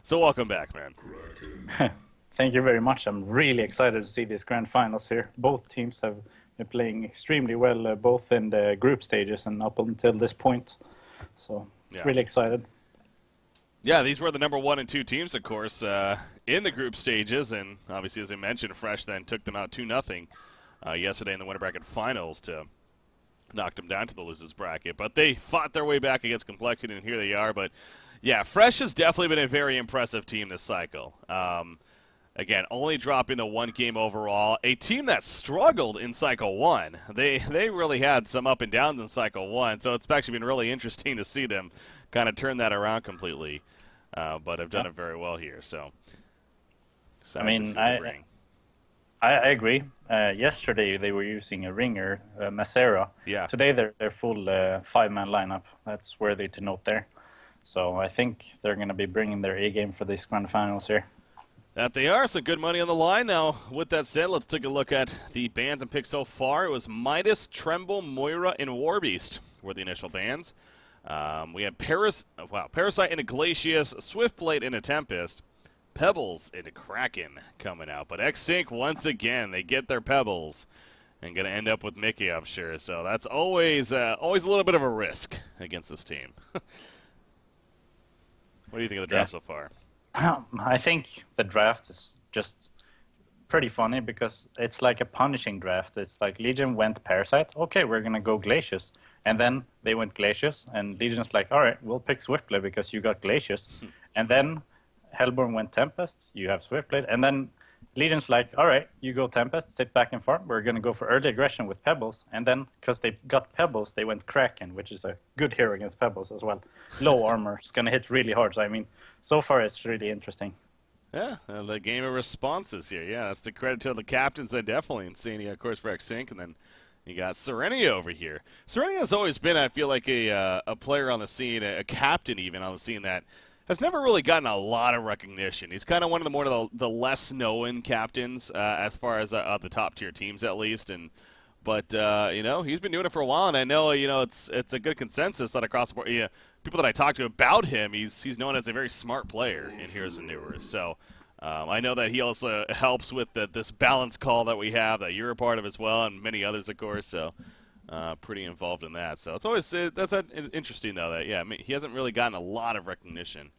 So welcome back, man. Thank you very much. I'm really excited to see these grand finals here. Both teams have been playing extremely well, both in the group stages and up until this point. So, really excited. Yeah, these were the number 1 and 2 teams, of course, in the group stages. And obviously, as I mentioned, Fresh then took them out 2-0 yesterday in the winter bracket finals to knock them down to the losers bracket. But they fought their way back against Complexity, and here they are. But, yeah, Fresh has definitely been a very impressive team this cycle. Again, only dropping the 1 game overall. A team that struggled in Cycle 1. They really had some up and downs in Cycle 1, so it's actually been really interesting to see them kind of turn that around completely. But have done it very well here. So, I mean, I agree. Yesterday they were using a ringer, Macera. Yeah. Today they're full 5-man lineup. That's worthy to note there. So I think they're going to be bringing their A game for these grand finals here. That they are. Some good money on the line. Now, with that said, let's take a look at the bans and picks so far. It was Midas, Tremble, Moira, and Warbeast were the initial bans. We had Parasite into Glacius, Swiftblade into Tempest, Pebbles into Kraken coming out. But X-Sync, once again, they get their Pebbles and going to end up with Mickey, I'm sure. So that's always a little bit of a risk against this team. What do you think of the draft so far? I think the draft is just pretty funny because it's like a punishing draft. It's like Legion went Parasite. Okay, we're going to go Glacius. And then they went Glacius, and Legion's like, all right, we'll pick Swiftblade because you got Glacius. And then Hellborn went Tempest, you have Swiftblade. And then Legion's like, all right, you go Tempest, sit back and farm. We're going to go for early aggression with Pebbles. And then, because they got Pebbles, they went Kraken, which is a good hero against Pebbles as well. Low armor. It's going to hit really hard. So, I mean, so far it's really interesting. Yeah, the game of responses here. Yeah, that's the credit to the captains, definitely. Insania, of course, for X-Sync, and then you got Serenia over here. Serenia has always been, I feel like, a player on the scene, a captain even on the scene that has never really gotten a lot of recognition. He's kind of one of the more the less known captains as far as the top tier teams at least. But you know, he's been doing it for a while, and I know it's a good consensus that across the board. People that I talk to about him, he's known as a very smart player in Heroes and Newers. So I know that he also helps with this balance call that we have that you're a part of as well, and many others, of course. So. Pretty involved in that, so it's always that's interesting though that I mean, he hasn't really gotten a lot of recognition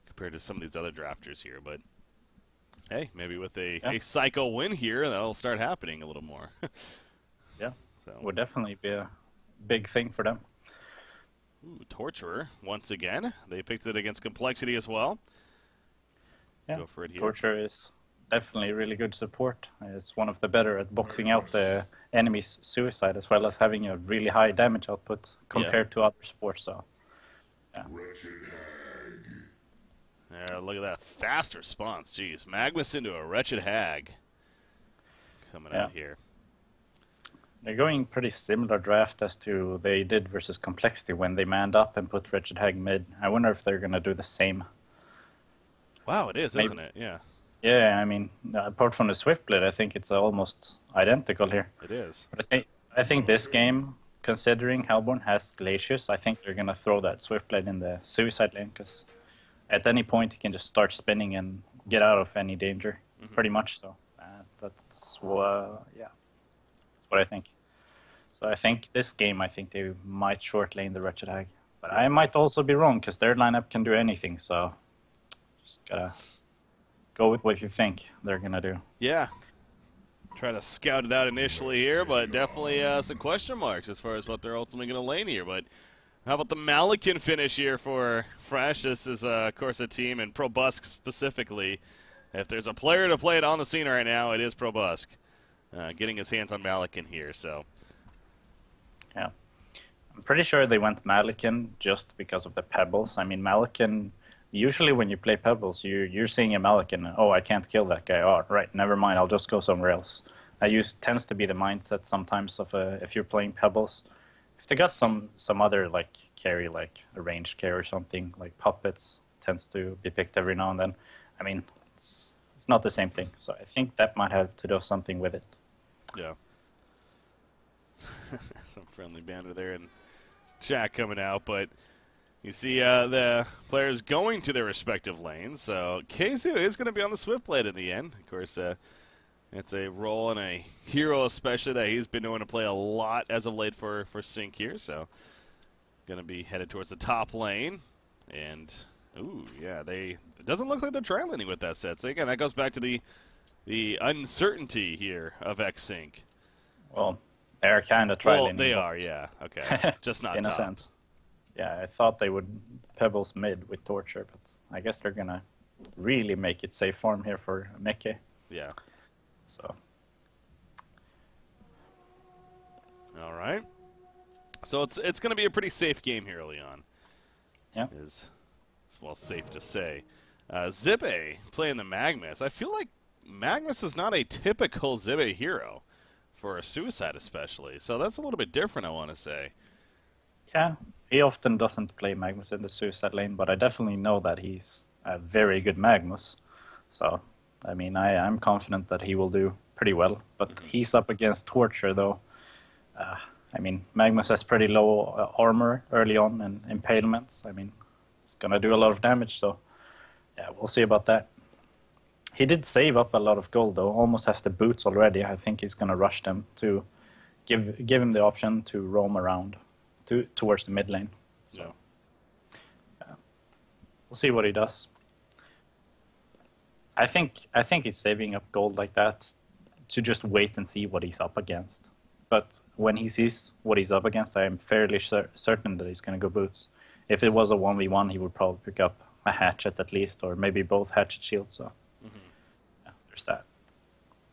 compared to some of these other drafters here, but hey, maybe with a cycle win here, that'll start happening a little more. Yeah, so would definitely be a big thing for them. Ooh, Torturer once again. They picked it against Complexity as well. Yeah, go for it here. Torturer is definitely really good support. It's one of the better at boxing out the enemy's suicide as well as having a really high damage output compared to other supports. So, yeah. There, look at that fast response. Jeez, Magnus into a Wretched Hag coming out here. They're going pretty similar draft as to they did versus Complexity when they manned up and put Wretched Hag mid. I wonder if they're going to do the same. Wow, it is, isn't it? Yeah. Yeah, I mean, apart from the Swiftblade, I think it's almost identical here. It is. But I think this game, considering Hellborn has Glacius, I think they're going to throw that Swiftblade in the suicide lane, because at any point he can just start spinning and get out of any danger, pretty much. So that's what I think. So I think this game, I think they might short lane the Wretched Hag. But I might also be wrong, because their lineup can do anything, so just gotta go with what you think they're going to do. Yeah. Try to scout it out initially here, but definitely some question marks as far as what they're ultimately going to lane here. But how about the Malikan finish here for Fresh? This is, of course, a team, and ProBusk specifically. If there's a player to play it on the scene right now, it is ProBusk. Getting his hands on Malikan here, so. Yeah. I'm pretty sure they went Malikan just because of the Pebbles. I mean, Malikan... Usually when you play Pebbles, you're seeing a Malikan, oh, I can't kill that guy. Oh, right, never mind, I'll just go somewhere else. Tends to be the mindset sometimes of if you're playing Pebbles. If they got some other like carry, like a ranged carry or something, like Puppets, tends to be picked every now and then. I mean, it's not the same thing. So I think that might have to do something with it. Yeah. Some friendly banter there and chat coming out, but... You see the players going to their respective lanes. So Keizu is going to be on the Swift Blade in the end. Of course, it's a role and a hero especially that he's been known to play a lot as of late for Sync here. So going to be headed towards the top lane. And, ooh, yeah, it doesn't look like they're trilaning with that set. So again, that goes back to the uncertainty here of X-Sync. Well, they're kind of trilaning. Well, they are, yeah. Okay, just not in top. a sense. Yeah, I thought they would Pebbles mid with Torture, but I guess they're going to really make it safe farm here for Mickey. Yeah. So. All right. So it's going to be a pretty safe game here early on. Yeah. Is well safe to say. Zibe playing the Magnus. I feel like Magnus is not a typical Zibe hero for a suicide especially. So that's a little bit different, I want to say. Yeah, he often doesn't play Magnus in the suicide lane, but I definitely know that he's a very good Magnus. So, I mean, I'm confident that he will do pretty well. But he's up against Torture, though. I mean, Magnus has pretty low armor early on and impalements. I mean, it's going to do a lot of damage, so yeah, we'll see about that. He did save up a lot of gold, though. Almost has the boots already. I think he's going to rush them to give him the option to roam around towards the mid lane. So we'll see what he does. I think he's saving up gold like that to just wait and see what he's up against. But when he sees what he's up against, I am fairly certain that he's going to go boots. If it was a 1v1, he would probably pick up a hatchet at least, or maybe both hatchet shields. So yeah, there's that.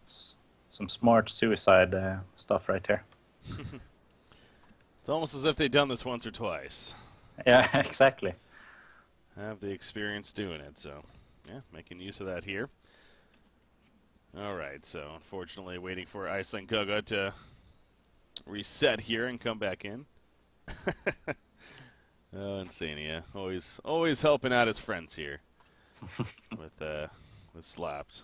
Some smart suicide stuff right here. It's almost as if they've done this once or twice. Yeah, exactly. Have the experience doing it, so yeah, making use of that here. All right, so unfortunately waiting for Iceland Goga to reset here and come back in. Oh, Insania, always helping out his friends here with Slapped.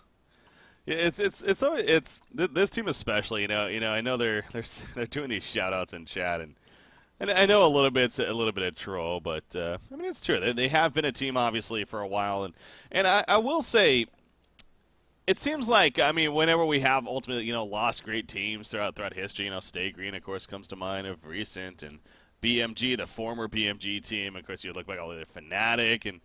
Yeah, it's always, this team especially. I know they're doing these shout outs in chat, and I know a little bit of troll, but I mean it's true. They have been a team obviously for a while, and I will say. It seems like, I mean, whenever we have ultimately, lost great teams throughout history, Stay Green, of course, comes to mind of recent, and BMG, the former BMG team, of course, you look back all the way to Fnatic,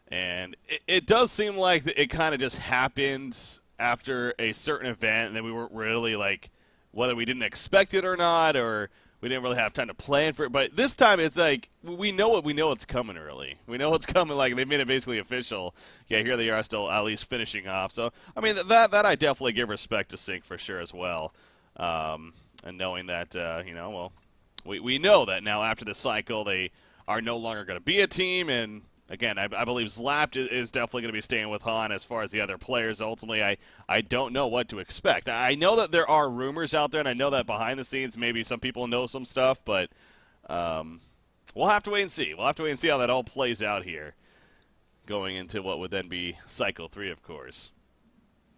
and it does seem like it kind of just happened after a certain event, and then we weren't really, like, whether we didn't expect it or not, or we didn't really have time to plan for it. But this time, it's like we know it's coming early. We know it's coming. Like they made it basically official. Yeah, here they are, still at least finishing off. So I mean, that I definitely give respect to Sync for sure as well. And knowing that we know that now after the cycle they are no longer going to be a team. And again, I believe Slapped is definitely going to be staying with Han. As far as the other players, ultimately, I don't know what to expect. I know that there are rumors out there, and I know that behind the scenes maybe some people know some stuff, but we'll have to wait and see. We'll have to wait and see how that all plays out here, going into what would then be Cycle 3, of course,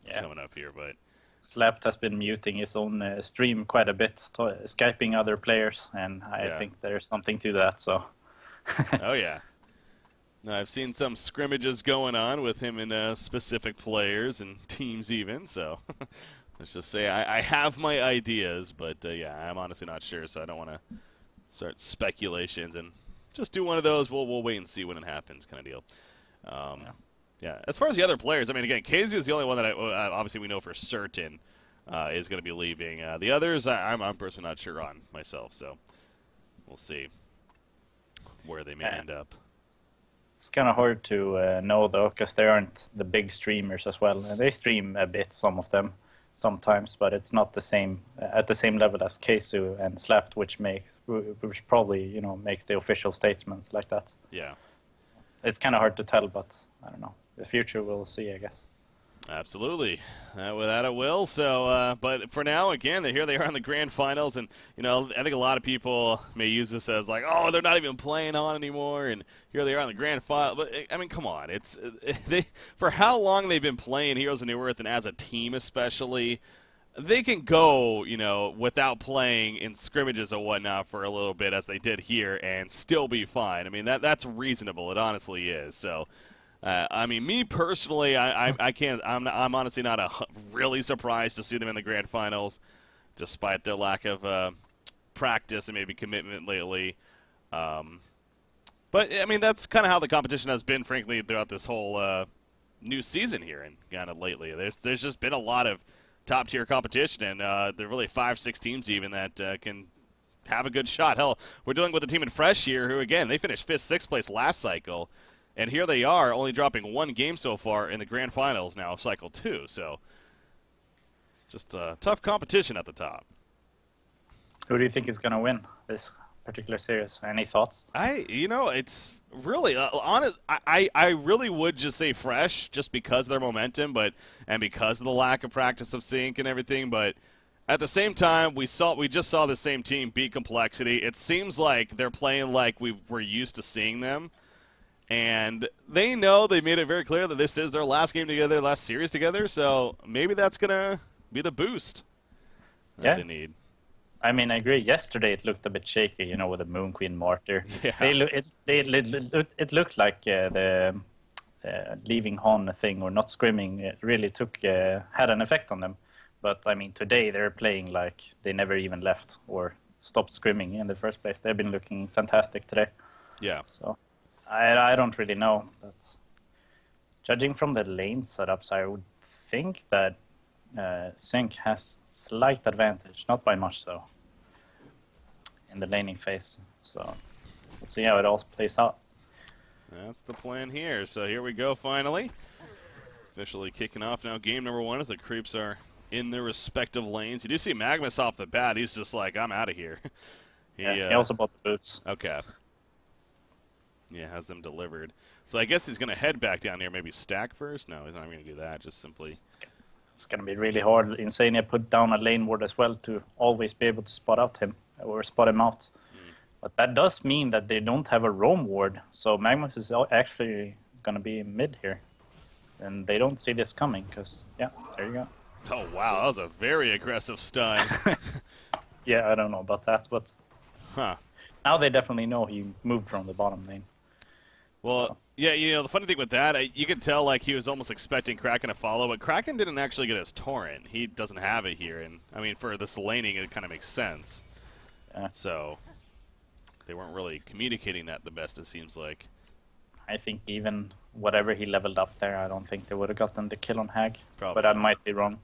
coming up here. But Slapped has been muting his own stream quite a bit, Skyping other players, and I think there's something to that. So. Oh, yeah. No, I've seen some scrimmages going on with him and specific players and teams even, so let's just say I have my ideas, but yeah, I'm honestly not sure, so I don't want to start speculations and just do one of those. We'll wait and see when it happens kind of deal. Yeah, as far as the other players, I mean, again, KZ is the only one that obviously we know for certain is going to be leaving. The others, I'm personally not sure on myself, so we'll see where they may end up. It's kind of hard to know, though, because they aren't the big streamers as well. They stream a bit, some of them, sometimes, but it's not the same at the same level as Keizu and Slapped, which probably makes the official statements like that. Yeah, it's kind of hard to tell, but I don't know. The future we'll see, I guess. Absolutely. Without it will. So, but for now, again, here they are in the grand finals, and I think a lot of people may use this as like, oh, they're not even playing on anymore, and here they are in the grand final. But I mean, come on, for how long they've been playing Heroes of New Earth, and as a team especially, they can go, without playing in scrimmages or whatnot for a little bit, as they did here, and still be fine. I mean, that's reasonable. It honestly is. So, I mean, me personally, I can't. I'm honestly not really surprised to see them in the grand finals, despite their lack of practice and maybe commitment lately. But I mean, that's kind of how the competition has been, frankly, throughout this whole new season here and kind of lately. There's just been a lot of top-tier competition, and there are really 5-6 teams even that can have a good shot. Hell, we're dealing with a team in Fresh here who, again, they finished 5th, 6th place last cycle, and here they are only dropping 1 game so far in the grand finals now, cycle 2. So it's just a tough competition at the top. Who do you think is going to win this particular series? Any thoughts? It's really honest. I really would just say Fresh, just because of their momentum, and because of the lack of practice of sync and everything. But at the same time, we just saw the same team beat Complexity. It seems like they're playing like we were used to seeing them, and they made it very clear that this is their last game together, last series together. So maybe that's gonna be the boost that they need. I mean, I agree. Yesterday it looked a bit shaky, with the Moon Queen Martyr. Yeah. It looked like the leaving Hon thing or not scrimming really had an effect on them. But I mean, today they're playing like they never even left or stopped scrimming in the first place. They've been looking fantastic today. Yeah. So I don't really know. But judging from the lane setups, I would think that Sync has slight advantage, not by much though, in the laning phase. So we'll see how it all plays out. That's the plan here. So here we go finally. Officially kicking off now game number 1 as the creeps are in their respective lanes. You do see Magnus off the bat. He's just like, I'm out of here. He also bought the boots. Okay. Yeah, has them delivered. So I guess he's going to head back down here, maybe stack first? No, he's not going to do that, just simply... It's going to be really hard. Insania put down a lane ward as well to always be able to spot out him or spot him out. But that does mean that they don't have a roam ward, so Magnus is actually going to be mid here. And they don't see this coming because, there you go. Oh, wow, that was a very aggressive stun. Yeah, I don't know about that, but now they definitely know he moved from the bottom lane. Well, yeah, the funny thing with that, you could tell like he was almost expecting Kraken to follow, but Kraken didn't actually get his Torrent. He doesn't have it here, and I mean, for this laning, it kind of makes sense. Yeah. So they weren't really communicating that the best, it seems like. I think even whatever he leveled up there, I don't think they would have gotten the kill on Hag. Probably. But I might be wrong.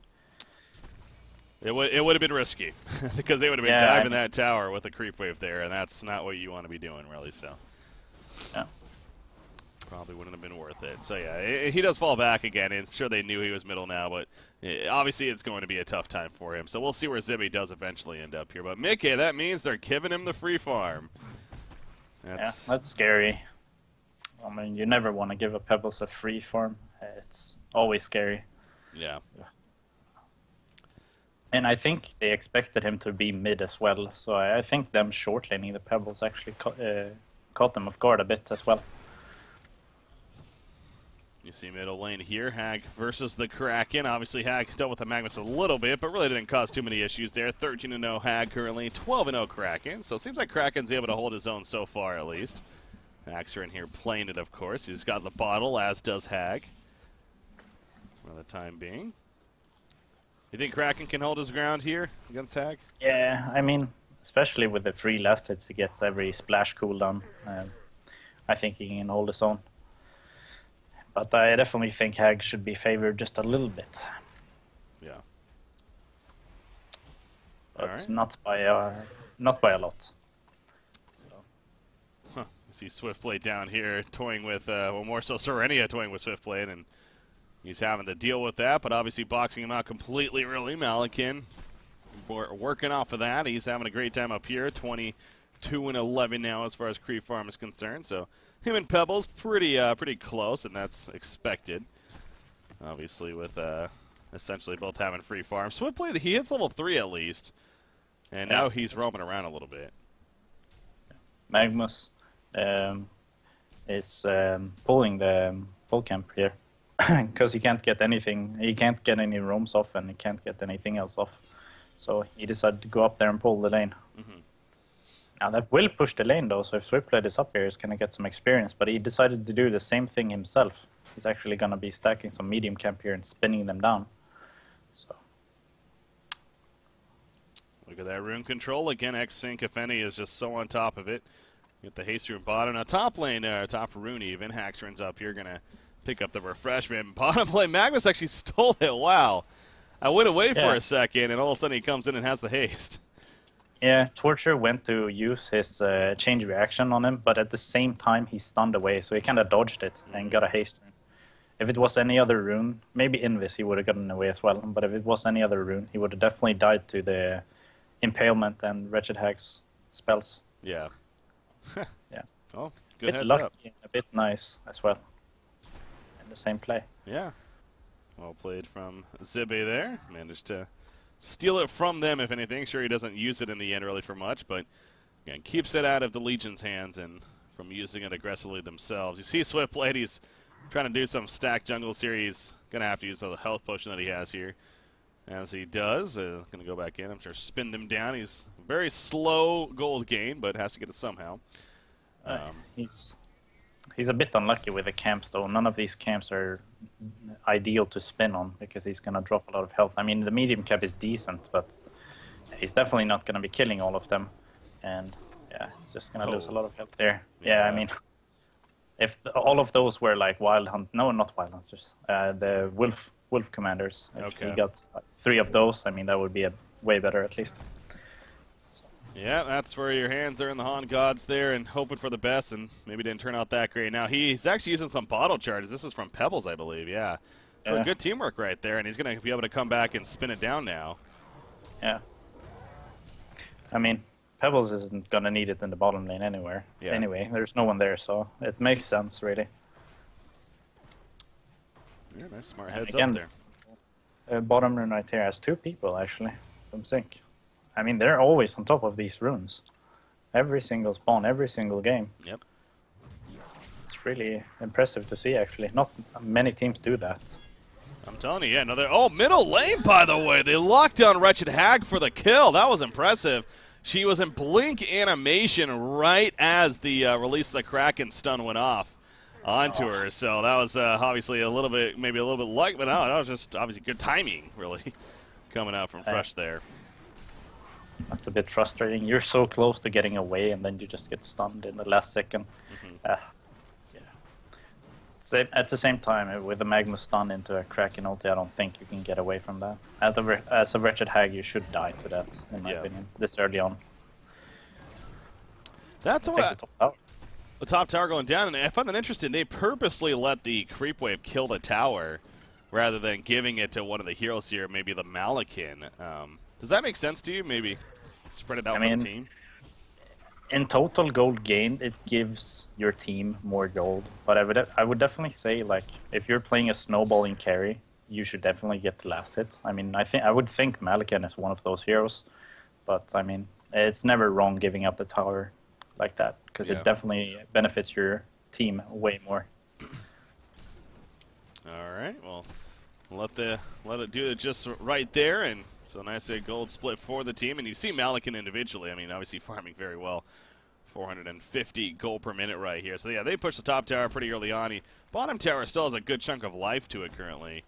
It would have been risky, because they would have been diving that tower with a creep wave there, and that's not what you want to be doing, really, so. Yeah. Probably wouldn't have been worth it. So, yeah, he does fall back again, and sure they knew he was middle now, but obviously it's going to be a tough time for him. So we'll see where Zibby does eventually end up here. But, Mickey, that means they're giving him the free farm. That's scary. I mean, you never want to give a Pebbles a free farm. It's always scary. Yeah. And I think they expected him to be mid as well, so I think them short laning the Pebbles actually caught them off guard a bit as well. You see middle lane here, Hag versus the Kraken. Obviously, Hag dealt with the Magnus a little bit, but really didn't cause too many issues there. 13-0 Hag currently, 12-0 Kraken. So it seems like Kraken's able to hold his own so far, at least. Axer in here playing it, of course. He's got the bottle, as does Hag, for the time being. You think Kraken can hold his ground here against Hag? Yeah, I mean, especially with the 3 last hits he gets every splash cooldown, I think he can hold his own. But I definitely think Hag should be favored just a little bit. Yeah. But not by a lot. So. Huh. I see Swiftblade down here toying with, well, more so Serenia toying with Swiftblade, and he's having to deal with that, but obviously boxing him out completely, really. Malakin working off of that. He's having a great time up here, 22-11 now as far as Creep Farm is concerned, so him and Pebbles pretty close, and that's expected. Obviously, with essentially both having free farm. Swiftblade, he hits level 3 at least, and now he's roaming around a little bit. Magnus is pulling the full camp here. because he can't get anything. He can't get any roams off, and he can't get anything else off. So he decided to go up there and pull the lane. Now that will push the lane though, so if Swiftblade is up here, he's going to get some experience, but he decided to do the same thing himself. He's actually going to be stacking some medium camp here and spinning them down. So. Look at that rune control. Again, X-Sync, if any, is just so on top of it. Get the haste rune bottom. Now top lane, top rune even. Hax runs up here, going to pick up the refreshment. Bottom lane, Magnus actually stole it. Wow. I went away for a second, and all of a sudden he comes in and has the haste. Yeah, Torture went to use his change reaction on him, but at the same time he stunned away, so he kind of dodged it and got a haste rune. If it was any other rune, maybe Invis, he would have gotten away as well, but if it was any other rune, he would have definitely died to the Impalement and Wretched Hag's spells. Yeah. Yeah. Oh, good heads lucky up. and a bit nice as well. In the same play. Yeah. Well played from Zibe there. Managed to steal it from them, if anything. Sure, he doesn't use it in the end really for much, but again, keeps it out of the Legion's hands and from using it aggressively themselves. You see Swiftblade, he's trying to do some stack jungles here. He's going to have to use the health potion that he has here. As he does, going to go back in. I'm sure spin them down. He's very slow gold gain, but has to get it somehow. He's a bit unlucky with the camps, though. None of these camps are ideal to spin on because he's going to drop a lot of health. I mean, the medium cap is decent, but he's definitely not going to be killing all of them. And, yeah, it's just going to lose a lot of health there. Yeah, I mean, if all of those were like Wild Hunt... No, not Wild Hunters. The Wolf Commanders. If he got like 3 of those, I mean, that would be a way better at least. Yeah, that's where your hands are in the Han Gods there and hoping for the best, and maybe didn't turn out that great. Now, he's actually using some bottle charges. This is from Pebbles, I believe, yeah. So good teamwork right there, and he's going to be able to come back and spin it down now. Yeah. I mean, Pebbles isn't going to need it in the bottom lane anywhere. Yeah. Anyway, there's no one there, so it makes sense, really. Yeah, nice smart heads up there. Bottom rune right here has 2 people, actually, from Sync. I mean, they're always on top of these runes. Every single spawn, every single game. Yep. It's really impressive to see, actually. Not many teams do that. I'm telling you, yeah. Another. Oh, middle lane, by the way. They locked down Wretched Hag for the kill. That was impressive. She was in blink animation right as the release of the Kraken stun went off onto her. So that was obviously a little bit, maybe a little bit light, but no, that was just obviously good timing, really, coming out from Fresh there. That's a bit frustrating. You're so close to getting away, and then you just get stunned in the last second. Yeah. At the same time, with the Magma stun into a Kraken ulti, I don't think you can get away from that. As a Wretched Hag, you should die to that, in my opinion, this early on. That's what the top tower going down, and I find that interesting. They purposely let the creep wave kill the tower rather than giving it to one of the heroes here, maybe the Malakin. Does that make sense to you? Maybe spread it out for the team? In total gold gained, it gives your team more gold. But I would definitely say, like, if you're playing a snowballing carry, you should definitely get the last hits. I mean, I would think Malakin is one of those heroes. But, I mean, it's never wrong giving up the tower like that, because it definitely benefits your team way more. All right, well, let it do it just right there, and so nice gold split for the team. And you see Malakin individually, I mean, obviously farming very well. 450 gold per minute right here. So, yeah, they push the top tower pretty early on. Bottom tower still has a good chunk of life to it currently.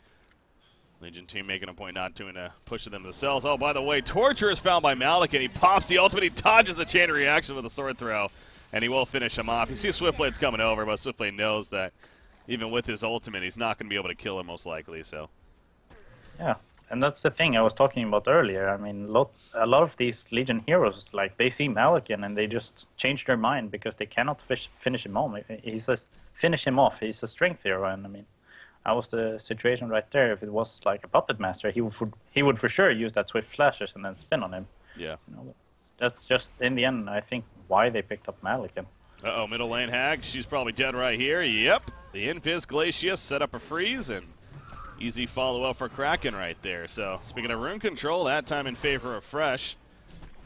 Legion team making a point not to push them themselves. Oh, by the way, Torture is found by Malakin. He pops the ultimate. He dodges the chain reaction with a sword throw, and he will finish him off. You see Swiftblade's coming over, but Swiftblade knows that even with his ultimate, he's not going to be able to kill him most likely. So, yeah. And that's the thing I was talking about earlier. I mean, a lot of these Legion heroes, like, they see Malakin and they just change their mind because they cannot finish him off. He says, finish him off. He's a strength hero, and I mean, that was the situation right there. If it was like a puppet master, he would for sure use that swift flashes and then spin on him. Yeah. You know, that's just in the end, I think, why they picked up Malakin. Uh-oh, middle lane Hag. She's probably dead right here. Yep. The Invis Glacius set up a freeze, and easy follow-up for Kraken right there. So, speaking of rune control, that time in favor of Fresh.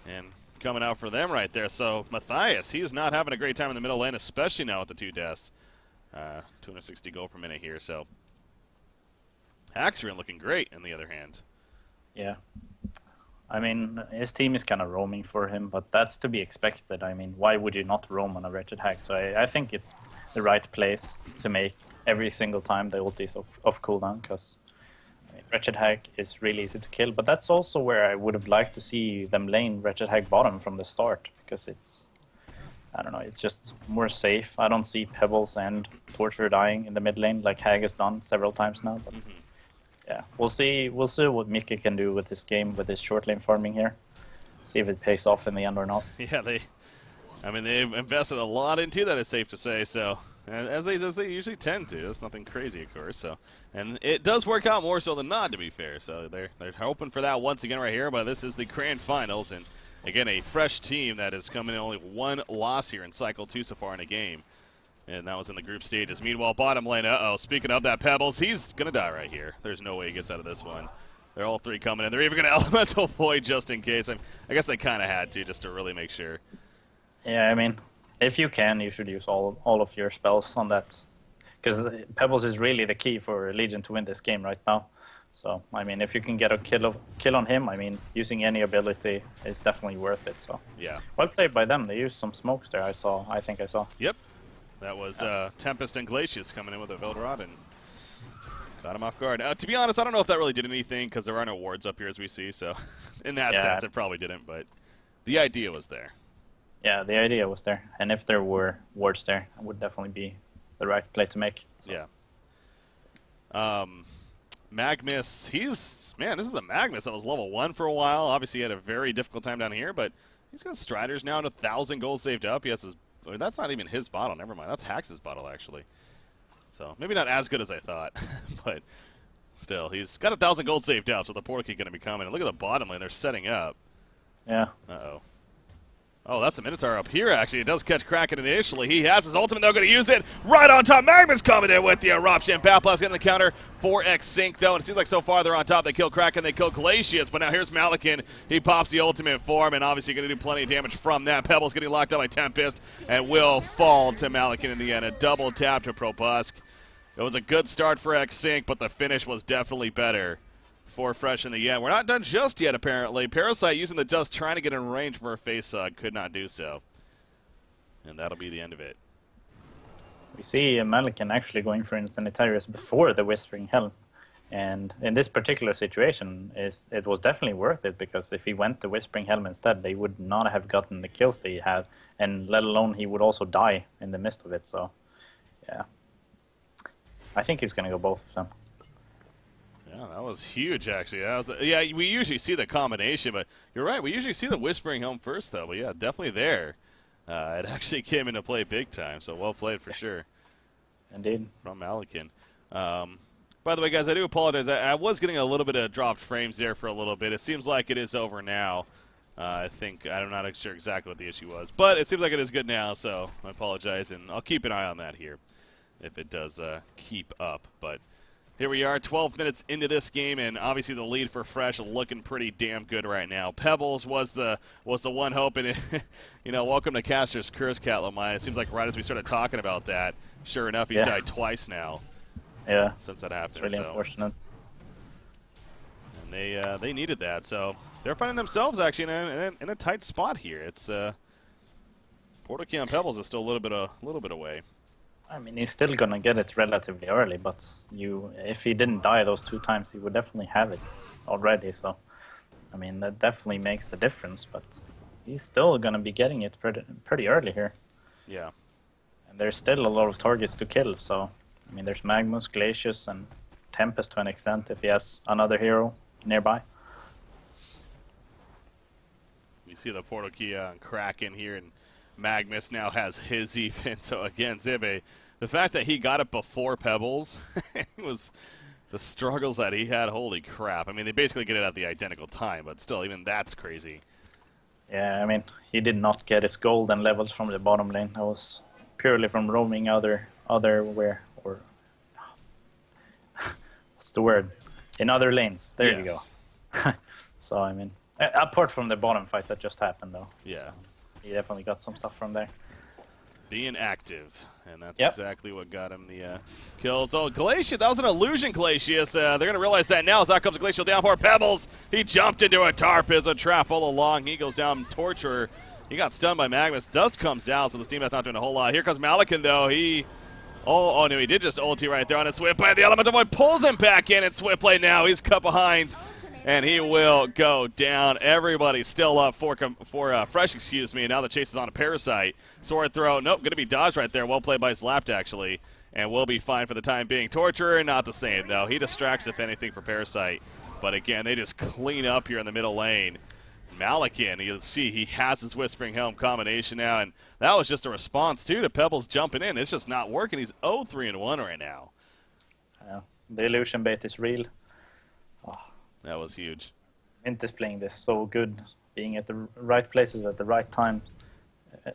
And coming out for them right there. So, Matthias, he is not having a great time in the middle lane, especially now with the 2 deaths. 260 gold per minute here, so Haxerin looking great, on the other hand. Yeah. I mean, his team is kind of roaming for him, but that's to be expected. I mean, why would you not roam on a Wretched Hag? So I think it's the right place to make every single time the ult is off cooldown, because I mean, Wretched Hag is really easy to kill, but that's also where I would have liked to see them lane Wretched Hag bottom from the start, because it's, I don't know, it's just more safe. I don't see Pebbles and Torture dying in the mid lane like Hag has done several times now, but... Yeah, we'll see what Mickey can do with this game, with his short lane farming here. See if it pays off in the end or not. Yeah, they've invested a lot into that, it's safe to say. So, as they usually tend to. That's nothing crazy, of course. So, and it does work out more so than not, to be fair. So they're hoping for that once again right here. But this is the grand finals, and again a fresh team that has come in only one loss here in Cycle 2 so far in a game. And that was in the group stages. Meanwhile, bottom lane, speaking of that, Pebbles, he's going to die right here. There's no way he gets out of this one. They're all three coming in. They're even going to Elemental Void just in case. I guess they kind of had to, just to really make sure. Yeah, I mean, if you can, you should use all of your spells on that. Because Pebbles is really the key for Legion to win this game right now. So, I mean, if you can get a kill on him, I mean, using any ability is definitely worth it. So, yeah. Well played by them. They used some smokes there, I think I saw. Yep. That was Tempest and Glacius coming in with a Veldrod and got him off guard. To be honest, I don't know if that really did anything because there are no wards up here as we see. So in that sense, it probably didn't. But the idea was there. Yeah, the idea was there. And if there were wards there, it would definitely be the right play to make. So. Yeah. Magnus, this is a Magnus that was level 1 for a while. Obviously, he had a very difficult time down here, but he's got Striders now and 1,000 gold saved up. He has his... That's not even his bottle. Never mind. That's Hax's bottle, actually. So maybe not as good as I thought, but still, he's got 1,000 gold saved up, so the portal key going to be coming. And look at the bottom lane; they're setting up. Yeah. Uh-oh. Oh, that's a Minotaur up here, actually. It does catch Kraken initially. He has his ultimate, they're going to use it right on top. Magma's coming in with the eruption. Paplast getting the counter. 4x sync, though, and it seems like so far they're on top. They kill Kraken, they kill Glacius, but now here's Malikan. He pops the ultimate form, and obviously going to do plenty of damage from that. Pebbles getting locked up by Tempest, and will fall to Malikan in the end. A double tap to Probusk. It was a good start for X Sync, but the finish was definitely better for Fresh in the end. We're not done just yet, apparently. Parasite using the dust, trying to get in range for a face could not do so. And that'll be the end of it. We see Malikan actually going for Insanitarius before the Whispering Helm. And in this particular situation, it was definitely worth it, because if he went the Whispering Helm instead, they would not have gotten the kills that he had, and let alone he would also die in the midst of it. So, yeah. I think he's going to go both of them. Yeah, that was huge, actually. We usually see the combination, but you're right. We usually see the Whispering Helm first, though. But yeah, definitely there. It actually came into play big time, so well played for sure. Indeed. From Malikan. By the way, guys, I do apologize. I was getting a little bit of dropped frames there for a little bit. It seems like it is over now. I'm not sure exactly what the issue was, but it seems like it is good now, so I apologize, and I'll keep an eye on that here if it does keep up. But here we are, 12 minutes into this game, and obviously the lead for Fresh looking pretty damn good right now. Pebbles was the one hoping it. Welcome to Caster's Curse, Cat Lamine. It seems like right as we started talking about that, sure enough, he's died twice now. Yeah, since that happened. It's really unfortunate. And they needed that, so they're finding themselves actually in a tight spot here. It's Portal Key on Pebbles is still a little bit away. I mean, he's still gonna get it relatively early, but if he didn't die those 2 times, he would definitely have it already. So, I mean, that definitely makes a difference. But he's still gonna be getting it pretty early here. Yeah. And there's still a lot of targets to kill. So, I mean, there's Magnus, Glacius, and Tempest to an extent if he has another hero nearby. You see the Portal Key on Kraken here, and Magnus now has his even. So again, Zibbe, the fact that he got it before Pebbles, was the struggles that he had. Holy crap. I mean, they basically get it at the identical time, but still, even that's crazy. Yeah, I mean, he did not get his gold and levels from the bottom lane. That was purely from roaming other where, or what's the word? In other lanes. There you go. So, I mean, apart from the bottom fight that just happened, though. Yeah. So he definitely got some stuff from there. Being active. And that's Yep. exactly what got him the kill. So Glacius, that was an illusion, Glacius. They're going to realize that now as out comes a Glacial Downpour. Pebbles, he jumped into a tarp as a trap all along. He goes down, Torturer. He got stunned by Magnus. Dust comes down, so this team is not doing a whole lot. Here comes Malikan, though. Oh, no, he did just ulti right there on his Swift Blade. The Elemental Void pulls him back in, and Swift Blade now. He's cut behind, and he will go down. Everybody's still up for Fresh, excuse me. Now the chase is on a Parasite. Sword throw. Nope, going to be dodged right there. Well played by Slapped, actually, and will be fine for the time being. Torturer, not the same, though. He distracts, if anything, for Parasite. But, again, they just clean up here in the middle lane. Malikan, you'll see he has his Whispering Helm combination now, and that was just a response, too, to Pebbles jumping in. It's just not working. He's 0-3-1 right now. The illusion bait is real. Oh, that was huge. Mint is playing this so good, being at the right places at the right time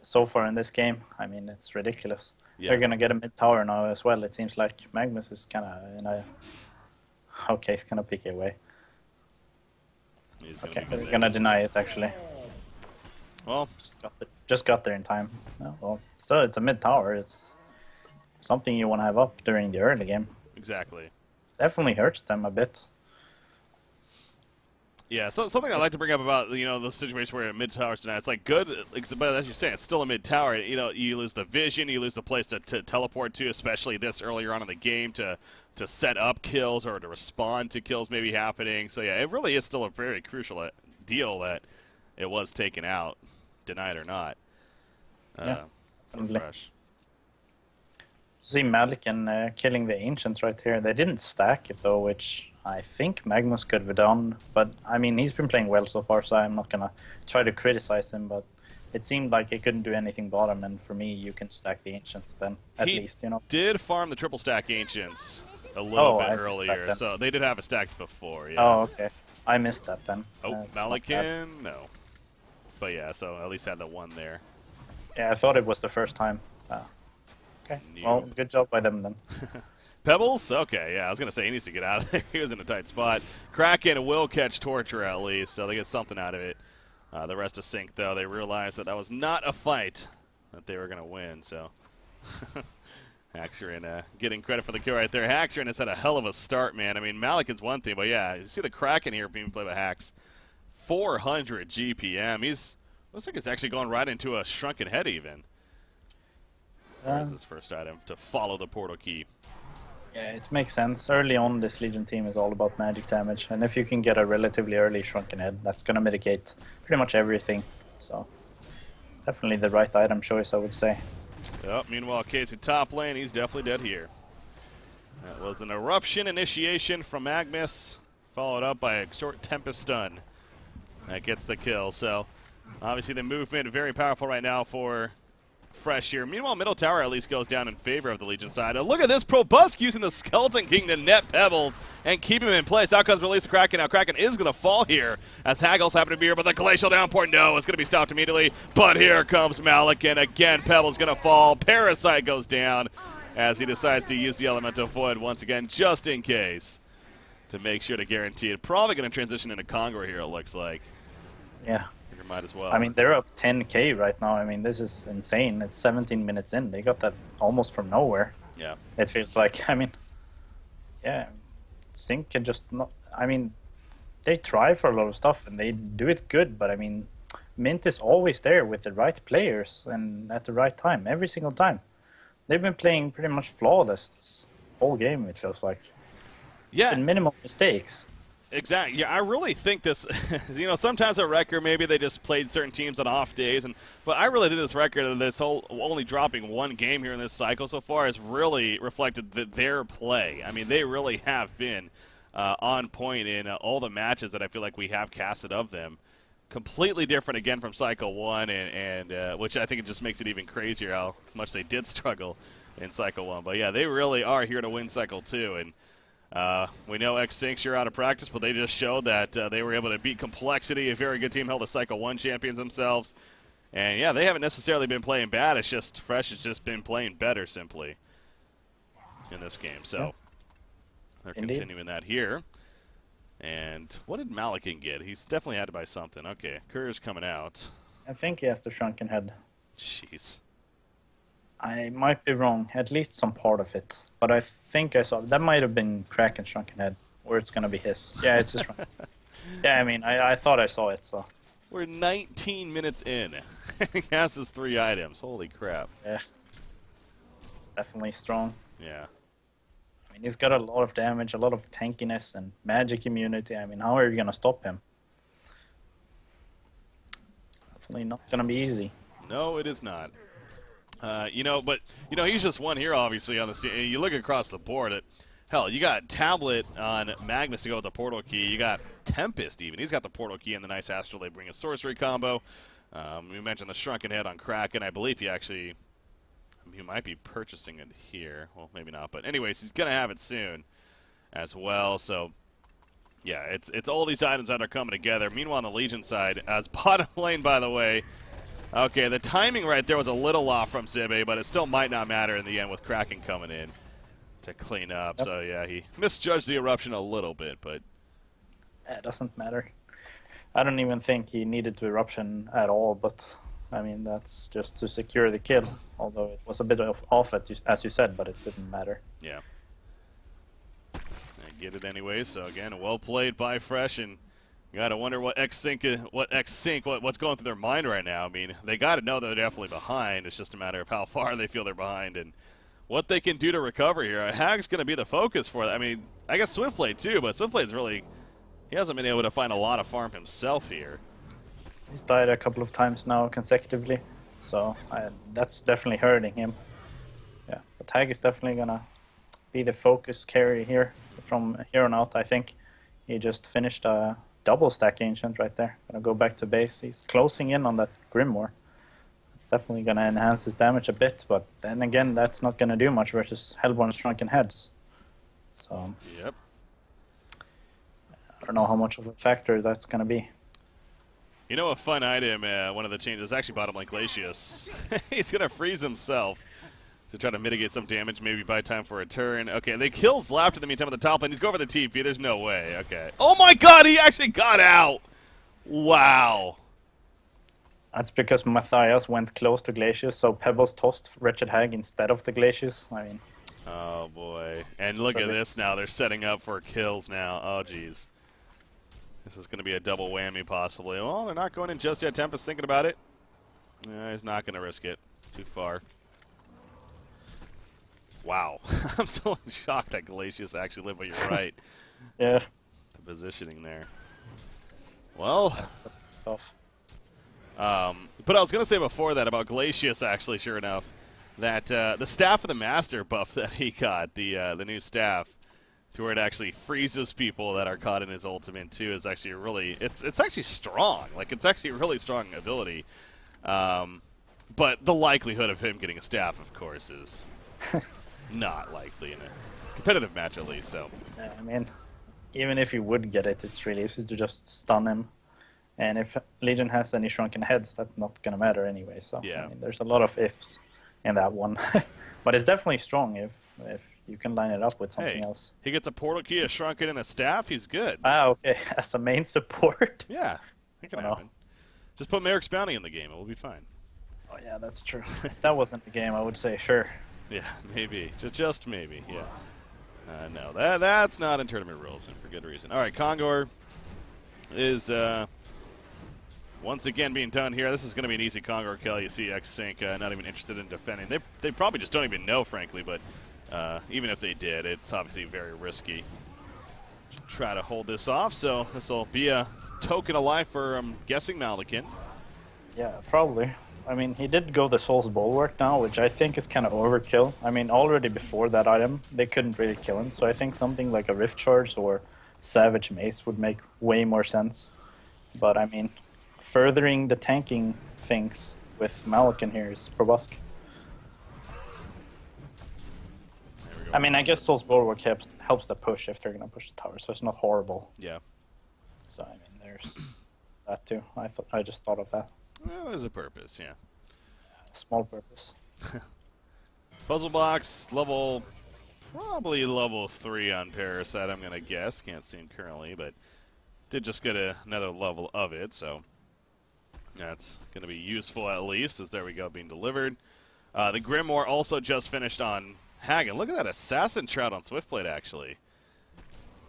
so far in this game. I mean, it's ridiculous. Yeah. They're going to get a mid-tower now as well. It seems like Magnus is kind of okay, he's going to pick it away. Okay, they're going to deny it, actually. Well, just got there in time. Oh, well, still, it's a mid-tower. It's something you want to have up during the early game. Exactly. Definitely hurts them a bit. Yeah, so something I like to bring up about the situation where mid towers tonight. It's like good, but as you're saying, it's still a mid tower. You lose the vision, you lose the place to teleport to, especially this earlier on in the game to set up kills or to respond to kills maybe happening. So yeah, it really is still a very crucial deal that it was taken out, denied or not. Yeah, Fresh. See Malikan killing the Ancients right here. They didn't stack it though, which I think Magnus could have done. But I mean, he's been playing well so far, so I'm not gonna try to criticize him. But it seemed like he couldn't do anything bottom, and for me, you can stack the Ancients then, at least, He did farm the triple stack Ancients a little bit earlier, so they did have it stacked before. Yeah. Oh, okay. I missed that then. Oh, Malikan, no. But yeah, so at least had the one there. Yeah, I thought it was the first time. Okay. Well, good job by them then. Pebbles? Okay, yeah, I was going to say he needs to get out of there. He was in a tight spot. Kraken will catch Torture at least, so they get something out of it. The rest of Sync, though, they realized that was not a fight that they were going to win, so. Haxerin getting credit for the kill right there. Haxerin has had a hell of a start, man. I mean, Malikan's one thing, but yeah, you see the Kraken here being played by Hax. 400 GPM. Looks like it's actually going right into a Shrunken Head even. There's his first item, to follow the portal key. Yeah, it makes sense. Early on, this Legion team is all about magic damage, and if you can get a relatively early Shrunken Head, that's going to mitigate pretty much everything. So, it's definitely the right item choice, I would say. Yep, meanwhile, Casey top lane, he's definitely dead here. That was an Eruption initiation from Magnus, followed up by a short Tempest stun. That gets the kill, so obviously the movement very powerful right now for Fresh here. Meanwhile, middle tower at least goes down in favor of the Legion side. And look at this, Probusk using the Skeleton King to net Pebbles and keep him in place. Out comes release of Kraken. Now Kraken is going to fall here as Haggles happen to be here, but the Glacial Downpour, no, it's going to be stopped immediately. But here comes Malikan. Again, Pebbles going to fall. Parasite goes down as he decides to use the Elemental Void once again, just in case, to make sure to guarantee it. Probably going to transition into Conqueror here, it looks like. Yeah. Might as well. I mean, they're up 10k right now. I mean, this is insane. It's 17 minutes in. They got that almost from nowhere. Yeah. It feels like, I mean, yeah, Sync can just not, I mean, they try for a lot of stuff and they do it good, but I mean, Mint is always there with the right players and at the right time, every single time. They've been playing pretty much flawless this whole game, it feels like. Yeah. And minimal mistakes. Exactly. Yeah, I really think this, sometimes a record, maybe they just played certain teams on off days, but I really did this record of this whole only dropping one game here in this cycle so far has really reflected their play. I mean, they really have been on point in all the matches that I feel like we have casted of them. Completely different again from Cycle 1, and which I think it just makes it even crazier how much they did struggle in Cycle 1. But yeah, they really are here to win Cycle 2, and we know X-Syncs are out of practice, but they just showed that they were able to beat Complexity, a very good team, held the Cycle 1 champions themselves. And yeah, they haven't necessarily been playing bad. It's just Fresh has just been playing better simply in this game. So they're continuing that here. And what did Malikan get? He's definitely had to buy something. Okay, Courier's coming out. I think he has the Shrunken Head. Jeez. I might be wrong, at least some part of it. But I think I saw that might have been Kraken's Shrunken Head, or it's gonna be his. Yeah, it's his Shrunken. Yeah, I mean, I thought I saw it, so. We're 19 minutes in. He has his 3 items. Holy crap. Yeah. It's definitely strong. Yeah. I mean, he's got a lot of damage, a lot of tankiness, and magic immunity. I mean, how are you gonna stop him? It's definitely not gonna be easy. No, it is not. He's just one here, obviously, on the scene. You look across the board at, hell, you got Tablet on Magnus to go with the Portal Key. You got Tempest, even. He's got the Portal Key and the nice Astrolabe bring a sorcery combo. We mentioned the Shrunken Head on Kraken. I believe he might be purchasing it here. Well, maybe not, but anyways, he's going to have it soon as well. So, yeah, it's all these items that are coming together. Meanwhile, on the Legion side, as bottom lane, by the way, okay, the timing right there was a little off from Zibe, but it still might not matter in the end with Kraken coming in to clean up. Yep. So, yeah, he misjudged the eruption a little bit, but... It doesn't matter. I don't even think he needed to eruption at all, but I mean, that's just to secure the kill. Although it was a bit off, as you said, but it didn't matter. Yeah. I get it anyway, so again, well played by Fresh, and gotta wonder what's going through their mind right now. I mean, they gotta know that they're definitely behind. It's just a matter of how far they feel they're behind and what they can do to recover here. Hag's gonna be the focus for that. I mean, I guess Swiftblade too, but Swiftblade's really, he hasn't been able to find a lot of farm himself here. He's died a couple of times now consecutively, so that's definitely hurting him. Yeah, but Hag is definitely gonna be the focus carry here from here on out. I think he just finished a double stack ancient right there. Gonna go back to base. He's closing in on that Grimoire. It's definitely gonna enhance his damage a bit, but then again, that's not gonna do much versus Hellborn's Shrunken Heads. So Yep. I don't know how much of a factor that's gonna be. You know, a fun item, one of the changes is actually bottom lane Glacius. He's going to freeze himself to try to mitigate some damage, maybe buy time for a turn. Okay, they kill Zlapt in the meantime on the top lane. He's going for the TP. There's no way. Okay. Oh my god, he actually got out! Wow. That's because Matthias went close to Glacius, so Pebbles tossed Wretched Hag instead of the Glacius. I mean... Oh boy. And look at this now. They're setting up for kills now. Oh jeez. This is going to be a double whammy, possibly. Well, they're not going in just yet. Tempest thinking about it. He's not going to risk it. Too far. Wow. I'm so shocked that Glacius actually lived, but you're right. Yeah. The positioning there. Well. Tough. But I was going to say before that about Glacius, actually, sure enough, that the Staff of the Master buff that he got, the new staff, to where it actually freezes people that are caught in his ultimate too, is actually really, it's actually strong. Like, it's actually a really strong ability. But the likelihood of him getting a staff, of course, is not likely in a competitive match at least. So Yeah, I mean, even if you would get it, it's really easy to just stun him. And if Legion has any Shrunken Heads, that's not going to matter anyway. So yeah. I mean, there's a lot of ifs in that one. But it's definitely strong if you can line it up with something else. He gets a Portal Key, a Shrunken, and a staff. He's good. Ah, okay. As a main support. Yeah, it can happen. Just put Merrick's Bounty in the game. It will be fine. Oh, yeah, that's true. If that wasn't the game, I would say sure. Yeah, maybe. Just maybe, yeah. No, that's not in tournament rules, and for good reason. All right, Kongor is once again being done here. This is going to be an easy Kongor kill. You see X-Sync not even interested in defending. They probably just don't even know, frankly, but even if they did, it's obviously very risky to try to hold this off. So this will be a token of life for, I'm guessing, Malakin. Yeah, probably. I mean, he did go the Soul's Bulwark now, which I think is kind of overkill. I mean, already before that item, they couldn't really kill him. So I think something like a Rift Charge or Savage Mace would make way more sense. But I mean, furthering the tanking things with Malakin here is Probusk. I mean, I guess Soul's Bulwark helps the push if they're going to push the tower, so it's not horrible. Yeah. So, I mean, there's that too. I just thought of that. Well, there's a purpose, yeah. Small purpose. Puzzle box, probably level 3 on Parasite, I'm going to guess. Can't see him currently, but did just get another level of it, so that's going to be useful at least, as there we go, being delivered. The Grimoire also just finished on Hagen. Look at that Assassin Shroud on Swiftblade, actually.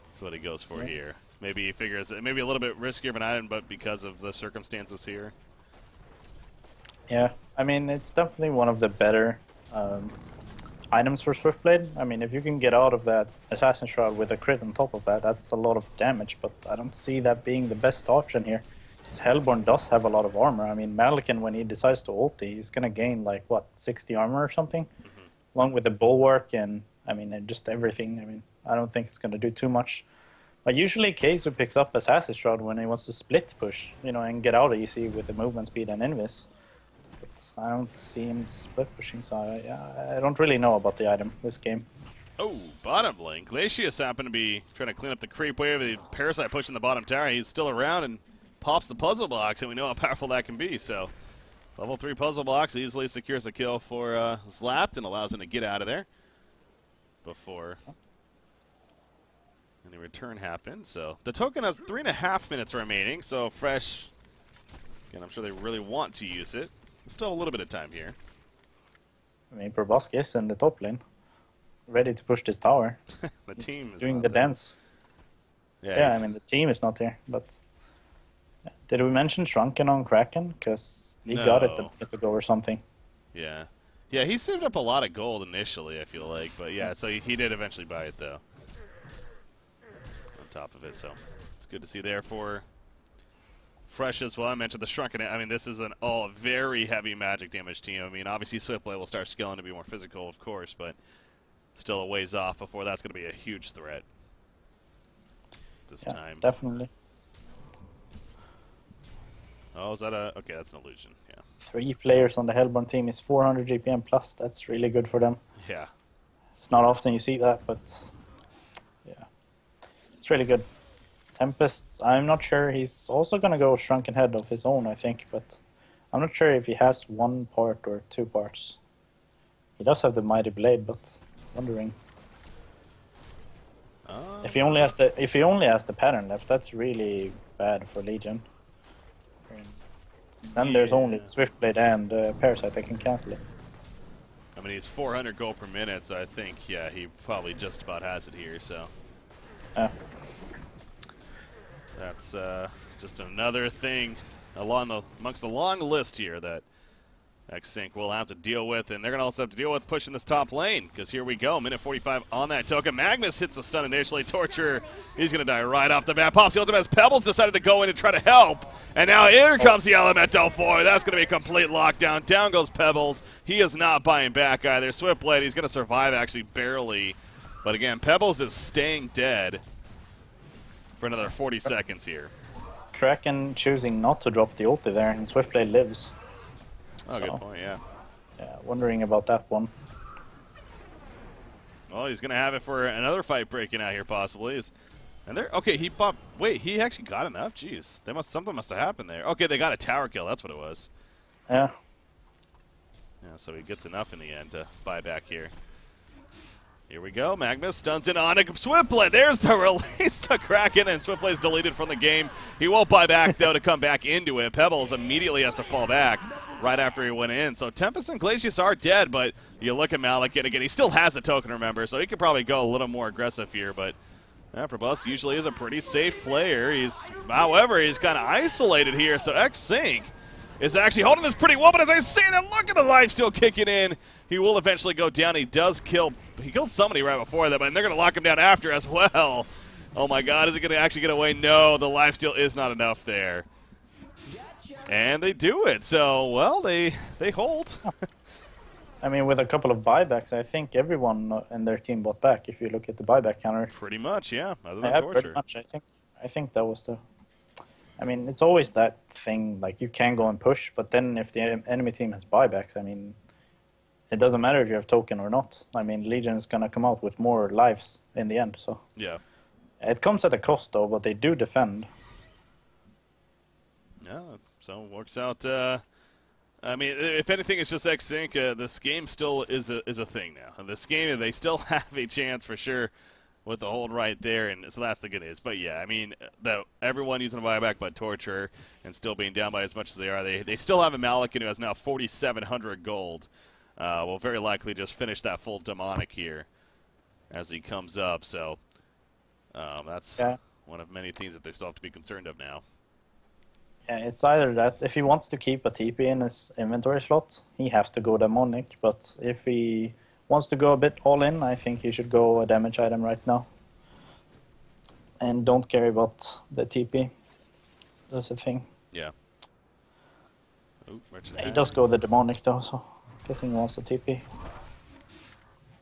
That's what he goes for here. Maybe he figures it maybe a little bit riskier of an item, but because of the circumstances here. Yeah, I mean, it's definitely one of the better items for Swiftblade. I mean, if you can get out of that Assassin Shroud with a crit on top of that, that's a lot of damage, but I don't see that being the best option here. Because Hellborn does have a lot of armor. I mean, Malikan, when he decides to ulti, he's going to gain, like, what, 60 armor or something? Along with the Bulwark and, I mean, and just everything. I mean, I don't think it's going to do too much. But usually Keizu picks up Assassin Shroud when he wants to split push, you know, and get out easy with the movement speed and invis. But I don't see him split pushing, so I don't really know about the item this game. Oh, bottom lane. Glacius happened to be trying to clean up the creep wave. The Parasite pushing the bottom tower. He's still around and pops the puzzle box, and we know how powerful that can be. So, level 3 puzzle box easily secures a kill for Slapped and allows him to get out of there before any return happens. So, the token has 3.5 minutes remaining. So, Fresh, again, I'm sure they really want to use it. Still a little bit of time here. I mean, Proboski is in the top lane, ready to push this tower. The team is doing the there. dance. Yeah, I mean, the team is not here, but... Did we mention Shrunken on Kraken? Because he got it a minute ago or something. Yeah. Yeah, he saved up a lot of gold initially, I feel like. But yeah, so he did eventually buy it, though. On top of it, so it's good to see there for Fresh as well. I mentioned the Shrunken. I mean, this is an all very heavy magic damage team. I mean, obviously Swiftblade will start scaling to be more physical, of course, but still a ways off before that's going to be a huge threat this time. Definitely. Oh, is that a... Okay, that's an illusion, yeah. 3 players on the Hellborn team is 400 GPM plus. That's really good for them. Yeah. It's not often you see that, but yeah. It's really good. Tempest, I'm not sure. He's also going to go Shrunken Head of his own, I think, but I'm not sure if he has 1 part or 2 parts. He does have the Mighty Blade, but wondering. If he only has the pattern left, that's really bad for Legion. Then there's only Swiftblade and Parasite that can cancel it. I mean, he's 400 gold per minute, so I think, yeah, he probably just about has it here, so. That's just another thing amongst the long list here that X-Sync will have to deal with, and they're going to also have to deal with pushing this top lane, because here we go, minute 45 on that token. Magnus hits the stun initially. Torture, he's going to die right off the bat. Pops the ultimate as Pebbles decided to go in and try to help, and now here comes the Elemental 4. That's going to be a complete lockdown. Down goes Pebbles. He is not buying back either. Swiftblade, he's going to survive actually barely, but again, Pebbles is staying dead for another 40 seconds here. Kraken choosing not to drop the ulti there, and Swiftblade lives. Oh, good point, yeah. Yeah, wondering about that one. Well, he's going to have it for another fight breaking out here, possibly. And there, okay, he popped. Wait, he actually got enough? Jeez. Something must have happened there. Okay, they got a tower kill. That's what it was. Yeah. Yeah, so he gets enough in the end to buy back here. Here we go. Magnus stuns in on a Swiftblade. There's the release to Kraken, and Swiftblade's deleted from the game. He won't buy back, though, to come back into it. Pebbles immediately has to fall back right after he went in. So Tempest and Glacius are dead, but you look at Malik, and again, he still has a token, remember, so he could probably go a little more aggressive here, but Probus usually is a pretty safe player. However, he's kind of isolated here, so X-Sync is actually holding this pretty well, but as I say that, look at the lifesteal kicking in. He will eventually go down. He killed somebody right before that, but they're going to lock him down after as well. Oh my god, is he going to actually get away? No, the lifesteal is not enough there. And they do it, so, well, they hold. I mean, with a couple of buybacks, I think everyone in their team bought back, if you look at the buyback counter. Pretty much, yeah, other than Torture. Pretty much, I think that was the... I mean, it's always that thing, like, you can go and push, but then if the enemy team has buybacks, I mean, it doesn't matter if you have token or not. I mean, Legion is going to come out with more lives in the end, so... Yeah. It comes at a cost, though, but they do defend. Yeah, so it works out... I mean, if anything, it's just X-Sync. This game still is a thing now. This game, they still have a chance for sure with the hold right there, and so that's the good news. But yeah, I mean, everyone using a buyback but Torture and still being down by as much as they are, they still have a Malikan who has now 4,700 gold. will very likely just finish that full demonic here as he comes up. So that's one of many things that they still have to be concerned of now. Yeah, it's either that if he wants to keep a TP in his inventory slot, he has to go demonic. But if he wants to go a bit all in, I think he should go a damage item right now. And don't care about the TP. That's the thing. Yeah. Ooh, He does go the demonic though, so guessing he wants the TP.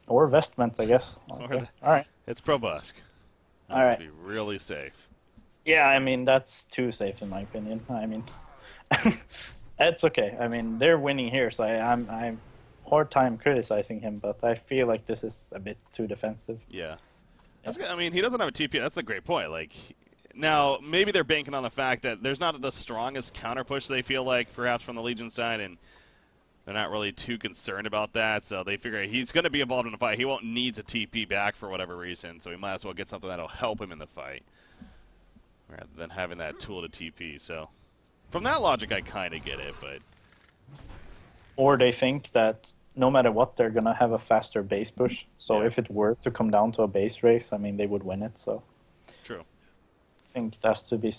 Or vestment, I guess. Okay. Alright. It's Probusk. Alright. To be really safe. Yeah, I mean, that's too safe in my opinion. I mean, it's okay. I mean, they're winning here, so I'm hard time criticizing him, but I feel like this is a bit too defensive. Yeah. That's good. I mean, he doesn't have a TP. That's a great point. Like, now, maybe they're banking on the fact that there's not the strongest counter push they feel like, perhaps from the Legion side, and they're not really too concerned about that, so they figure he's going to be involved in the fight. He won't need a TP back for whatever reason, so he might as well get something that'll help him in the fight rather than having that tool to TP. So from that logic, I kind of get it, but... Or they think that no matter what, they're going to have a faster base push. So if it were to come down to a base race, I mean, they would win it, so... True. I think that's to be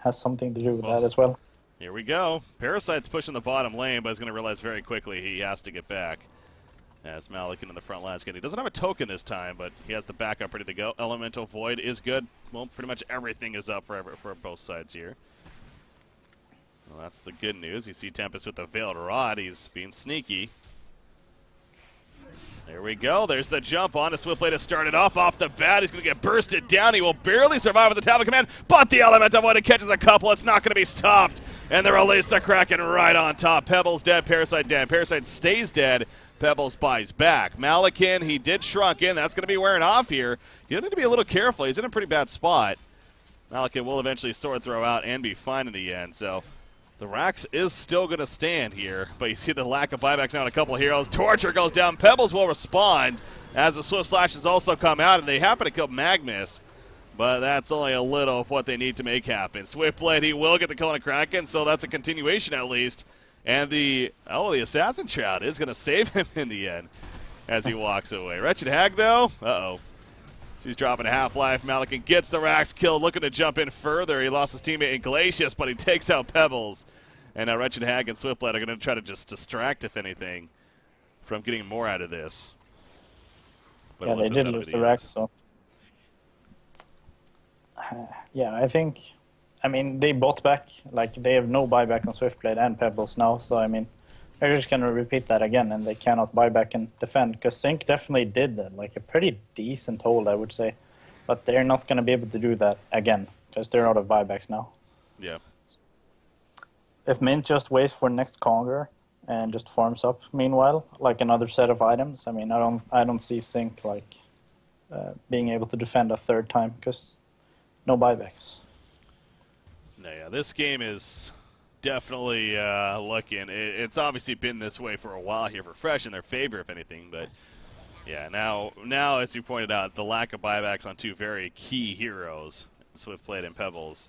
has something to do with that as well. Here we go. Parasite's pushing the bottom lane, but he's going to realize very quickly he has to get back. As Malikan in the front line. He doesn't have a token this time, but he has the backup ready to go. Elemental Void is good. Well, pretty much everything is up for both sides here. Well, that's the good news. You see Tempest with the Veiled Rod. He's being sneaky. There we go. There's the jump on. A Swiftblade has started off the bat. He's going to get bursted down. He will barely survive with the Tablet Command, but the Elemental Void catches a couple. It's not going to be stopped. And the release the Kraken right on top. Pebbles dead. Parasite dead. Parasite stays dead. Pebbles buys back. Malikan, he did shrunk in. That's going to be wearing off here. You need to be a little careful. He's in a pretty bad spot. Malikan will eventually sword throw out and be fine in the end. So the Rax is still going to stand here. But you see the lack of buybacks now on a couple of heroes. Torture goes down. Pebbles will respond as the Swift Slashes also come out. And they happen to kill Magnus. But that's only a little of what they need to make happen. Swiftblade, he will get the kill on a Kraken. So that's a continuation at least. And the Assassin Shroud is going to save him in the end as he walks away. Wretched Hag, though, she's dropping a half-life. Malikan gets the Rax kill, looking to jump in further. He lost his teammate in Glacius, but he takes out Pebbles. And now Wretched Hag and Swiftblade are going to try to just distract, if anything, from getting more out of this. But yeah, they did lose the Rax, so... yeah, I think... I mean, they bought back, like, they have no buyback on Swiftblade and Pebbles now, so, I mean, they're just going to repeat that again, and they cannot buy back and defend, because Sync definitely did that, like, a pretty decent hold, I would say, but they're not going to be able to do that again, because they're out of buybacks now. Yeah. If Mint just waits for next Conqueror and just farms up, meanwhile, like another set of items, I mean, I don't see Sync, like, being able to defend a third time, because no buybacks. No, yeah, this game is definitely looking. It's obviously been this way for a while here for Fresh in their favor, if anything. But yeah, now as you pointed out, the lack of buybacks on two very key heroes, Swiftblade and Pebbles,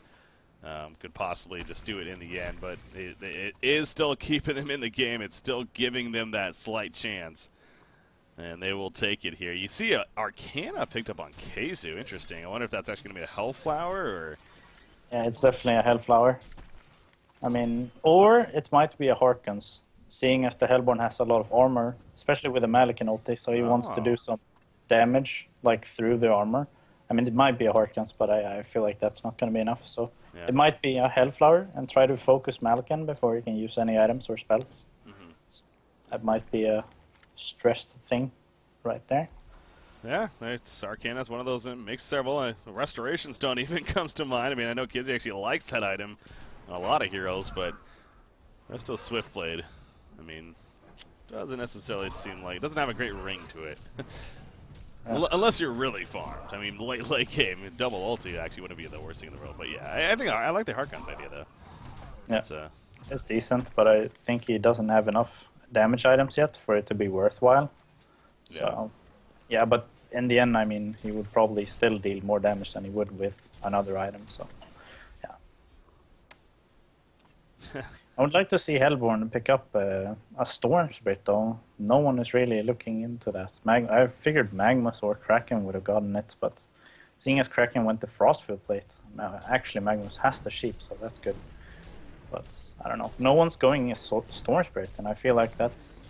could possibly just do it in the end. But it is still keeping them in the game. It's still giving them that slight chance, and they will take it here. You see, Arcana picked up on Keizu. Interesting. I wonder if that's actually going to be a Hellflower or. Yeah, it's definitely a Hellflower. I mean, or it might be a Harkins, seeing as the Hellborn has a lot of armor, especially with the Malikan ulti, so he wants to do some damage, like, through the armor. I mean, it might be a Harkins, but I feel like that's not going to be enough, so it might be a Hellflower, and try to focus Malikan before he can use any items or spells. So that might be a stressed thing right there. Yeah, it's Arcana's one of those that makes several. Restoration Stone even comes to mind. I mean, I know Kizzy actually likes that item on a lot of heroes, but there's still Swiftblade. I mean, doesn't necessarily seem like... It doesn't have a great ring to it. Unless you're really farmed. I mean, late game, double ulti actually wouldn't be the worst thing in the world. But yeah, I think I like the Harkon's idea, though. Yeah, it's decent, but I think he doesn't have enough damage items yet for it to be worthwhile. So... Yeah, but in the end, I mean, he would probably still deal more damage than he would with another item, so, yeah. I would like to see Hellborn pick up a Storm Spirit, though. No one is really looking into that. I figured Magnus or Kraken would have gotten it, but seeing as Kraken went the Frostfield plate, now actually Magnus has the sheep, so that's good. But I don't know. No one's going a Storm Spirit, and I feel like that's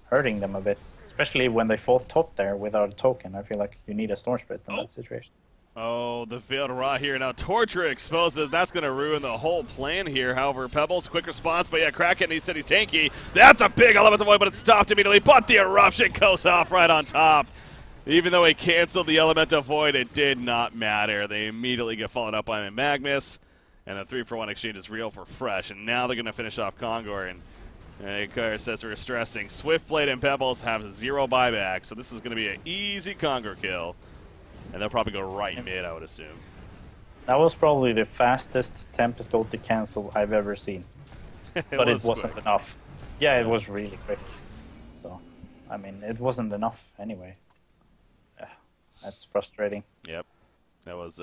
hurting them a bit. Especially when they fought top there without a token. I feel like you need a Storm Spirit in that situation. Oh, the Veiled Ra here. Now Torture exposes. That's going to ruin the whole plan here. However, Pebbles, quick response. But yeah, Kraken, he said he's tanky. That's a big Elemental Void, but it stopped immediately. But the Eruption goes off right on top. Even though he canceled the Elemental Void, it did not matter. They immediately get followed up by Magnus. And the 3-for-1 exchange is real for Fresh. And now they're going to finish off Kongor. And Ikar says we're stressing. Swiftblade and Pebbles have 0 buyback. So this is going to be an easy Kongor kill. And they'll probably go right mid, I would assume. That was probably the fastest Tempest ulti cancel I've ever seen. But it wasn't enough. Yeah, it was really quick. So, I mean, it wasn't enough anyway. Yeah, that's frustrating. Yep. That was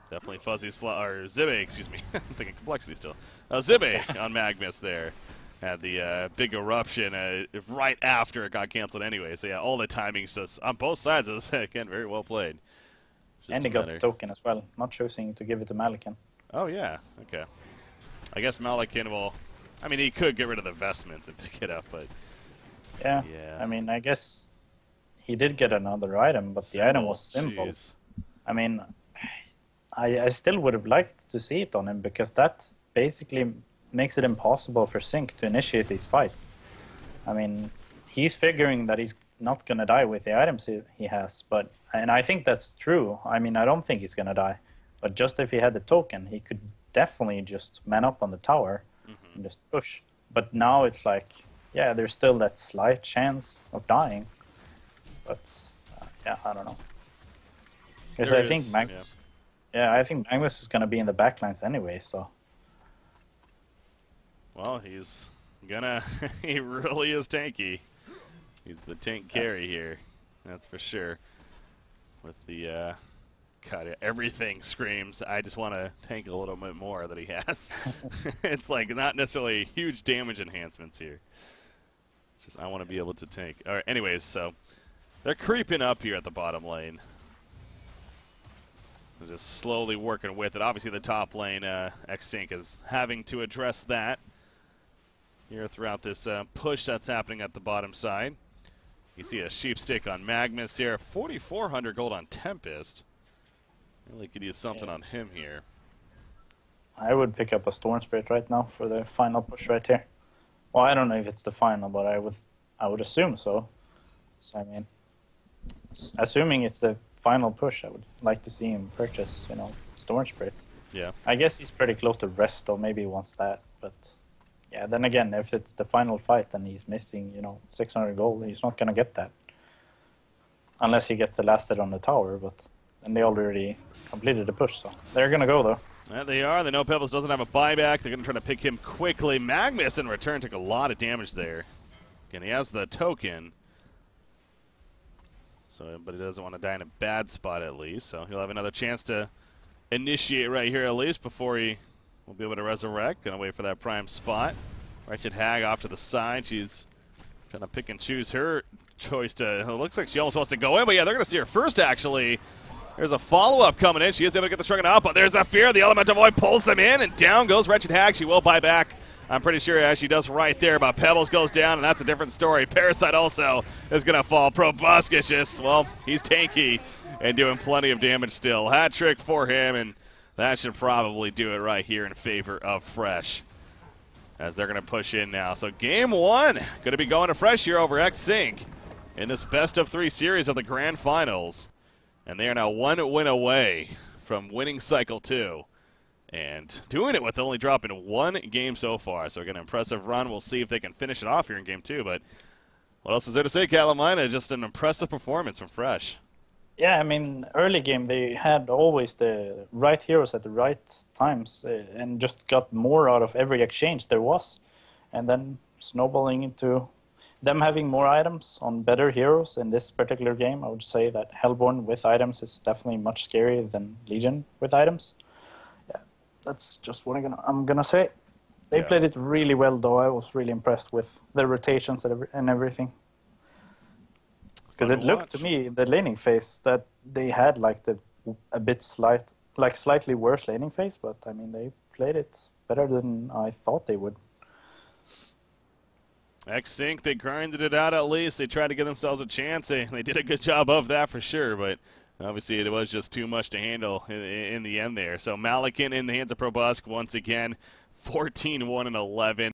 definitely Fuzzy or Zibe, excuse me. I'm thinking complexity still. Zibe on Magnus there. Had the big eruption right after it got canceled anyway. So yeah, all the timing's just on both sides of this, again, very well played. And he got the token as well, not choosing to give it to Malikan. Oh yeah, okay. I guess Malikan will, I mean, he could get rid of the vestments and pick it up, but... Yeah, I mean, I guess he did get another item, but the item was Symbol. Geez. I mean, I still would have liked to see it on him, because that basically makes it impossible for Sync to initiate these fights. I mean, he's figuring that he's not going to die with the items he has, and I think that's true. I mean, I don't think he's going to die, but just if he had the token, he could definitely just man up on the tower and just push. But now it's like, yeah, there's still that slight chance of dying, but yeah, I don't know. Because I think Magnus, I think Magnus is going to be in the backlines anyway, so. Well, he's gonna, he really is tanky. He's the tank carry here, that's for sure. With the, God, everything screams, I just want to tank a little bit more that he has. It's like not necessarily huge damage enhancements here. Just I want to be able to tank. All right, anyways, so they're creeping up here at the bottom lane. They're just slowly working with it. Obviously, the top lane, X-Sync is having to address that here throughout this push that's happening at the bottom side. You see a sheep stick on Magnus here. 4,400 gold on Tempest. Really could use something on him here. I would pick up a Storm Spirit right now for the final push right here. Well, I don't know if it's the final, but I would assume so. So I mean, assuming it's the final push, I would like to see him purchase, Storm Spirit. Yeah. I guess he's pretty close to rest, though. Maybe he wants that, but. Yeah, then again, if it's the final fight and he's missing, 600 gold, he's not going to get that. Unless he gets the last hit on the tower, but then they already completed the push, so they're going to go, though. There they are. They know Pebbles doesn't have a buyback. They're going to try to pick him quickly. Magnus, in return, took a lot of damage there. Again, he has the token. So, but he doesn't want to die in a bad spot, at least. So he'll have another chance to initiate right here, at least, before he... We'll be able to resurrect. Gonna wait for that prime spot. Wretched Hag off to the side. She's trying to pick and choose her choice to... It looks like she almost wants to go in, but yeah, they're gonna see her first, actually. There's a follow-up coming in. She is able to get the Shrunken up, but there's a fear. The Elemental Void pulls them in, and down goes Wretched Hag. She will buy back. I'm pretty sure as she does right there, but Pebbles goes down, and that's a different story. Parasite also is gonna fall. Proboscis, well, he's tanky and doing plenty of damage still. Hat trick for him, and that should probably do it right here in favor of Fresh, as they're going to push in now. So game one going to be going to Fresh here over X-Sync in this best-of-3 series of the Grand Finals. And they are now 1 win away from winning Cycle 2. And doing it with only dropping 1 game so far. So again, an impressive run. We'll see if they can finish it off here in game 2. But what else is there to say, Calamina? Just an impressive performance from Fresh. Yeah, I mean, early game, they had always the right heroes at the right times and just got more out of every exchange there was. And then snowballing into them having more items on better heroes in this particular game. I would say that Hellborn with items is definitely much scarier than Legion with items. Yeah, that's just what I'm gonna say. They Yeah. played it really well, though. I was really impressed with the rotations and everything. Because Fun it to looked to watch. me in the laning phase that they had like slightly worse laning phase, but I mean they played it better than I thought they would. X-Sync, they grinded it out at least. They tried to give themselves a chance. They did a good job of that for sure, but obviously it was just too much to handle in the end there. So Malakin in the hands of Probusk once again, 14-1 and 11.